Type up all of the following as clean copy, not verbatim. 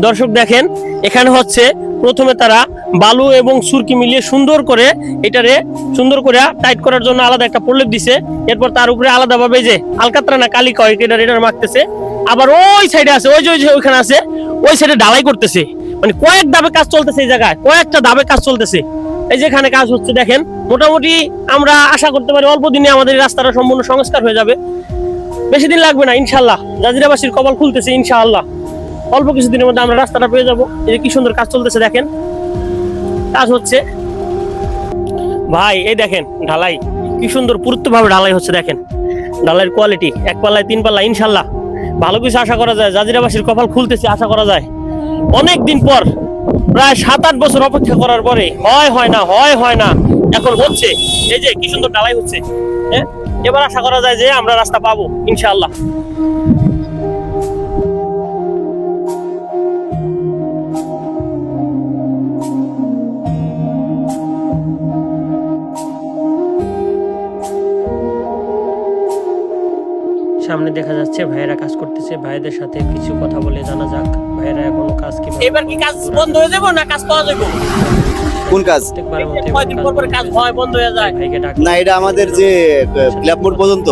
দর্শক দেখেন, এখানে হচ্ছে প্রথমে তারা বালু এবং সুরকি মিলিয়ে সুন্দর করে এটারে সুন্দর করে টাইট করার জন্য আলাদা একটা প্রলেপ দিছে। এরপর তার উপরে আলাদা ভাবে যে আলকাতরা না কালি কয় এটা মাখতেছে। আবার ওই সাইডে আছে, ওই যে ওইখানে আছে, ওই সাইডে ঢালাই করতেছে। মানে কয়েক ধাপে কাজ চলতেছে, এই জায়গায় কয়েকটা ধাপে কাজ চলতেছে। এই যে এখানে কাজ হচ্ছে দেখেন, মোটামুটি আমরা আশা করতে পারি অল্প দিনে আমাদের রাস্তাটা সম্পূর্ণ সংস্কার হয়ে যাবে। বেশি দিন লাগবে না ইনশাআল্লাহ। জাজিরাবাসীর কপাল খুলতেছে ইনশাআল্লাহ। অল্প কিছুদিনের মধ্যে আমরা রাস্তাটা পেয়ে যাবো। এই যে কি সুন্দর কাজ চলতেছে দেখেন, কাজ হচ্ছে ভাই। এই দেখেন ঢালাই কি সুন্দর পুরুত্ব ভাবে ঢালাই হচ্ছে দেখেন। ঢালাইয়ের কোয়ালিটি 1 পাল্লায় 3 পাল্লা, ইনশাআল্লাহ ভালো কিছু আশা করা যায়। জাজিরাবাসীর কপাল খুলতেছে আশা করা যায়। অনেক দিন পর, প্রায় 7-8 বছর অপেক্ষা করার পরে হয় না এখন হচ্ছে। এই যে কি সুন্দর ঢালাই হচ্ছে। হ্যাঁ, এবার আশা করা যায় যে আমরা রাস্তা পাবো ইনশাআল্লাহ। সামনে দেখা যাচ্ছে ভাইয়েরা কাজ করতেছে। ভাইদের সাথে কিছু কথা বলে জানা যাক ভাইয়েরা এখনো কাজ কি। এবার কি কাজ বন্ধ হয়ে যাবে না কাজ পাওয়া যাবে? কোন কাজ? কয়দিন পর পর কাজ হয় বন্ধ হয়ে যায়? না, এটা আমাদের যে ক্লাব মোড় পর্যন্ত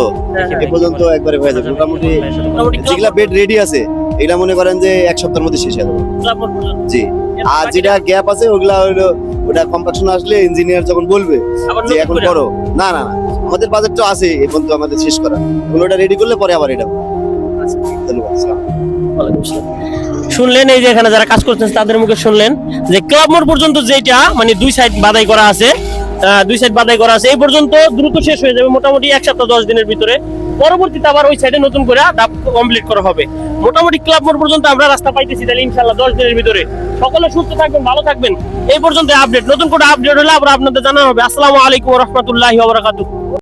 এই পর্যন্ত একবারে হয়ে যাবে। মোটামুটি যেগুলা বেড রেডি আছে এগুলা মনে করেন যে 1 সপ্তাহের মধ্যে শেষ হয়ে যাবে। জি, আর যেটা গ্যাপ আছে ওগুলা হলো ওটা কম্পাকশন আসলে ইঞ্জিনিয়ার যখন বলবে যে এখন করো। না না না, আমাদের বাজেট তো আছে এই পর্যন্ত আমাদের শেষ করা। ওটা রেডি করলে পরে আবার এটা। ধন্যবাদ। শুনলেন এই যে এখানে যারা কাজ করছেন তাদের মুখে শুনলেন যে ক্লাব মোড় পর্যন্ত যেটা মানে 2 সাইড বাধাই করা আছে, 2 সাইড বাধাই করা আছে, এই পর্যন্ত দ্রুত শেষ হয়ে যাবে মোটামুটি 1 সপ্তাহ 10 দিনের ভিতরে। পরবর্তীতে আবার ওই সাইডে নতুন করে ধাপ কমপ্লিট করা হবে। মোটামুটি ক্লাব মোড় পর্যন্ত আমরা রাস্তা পাইতেছি তাহলে ইনশাআল্লাহ 10 দিনের ভিতরে। সকলে সুস্থ থাকবেন, ভালো থাকবেন। এই পর্যন্ত আপডেট, নতুন করে আপডেট হলে আবার আপনাদের জানা হবে। আসসালামু আলাইকুম ওয়া রাহমাতুল্লাহি ওয়া বারাকাতুহু।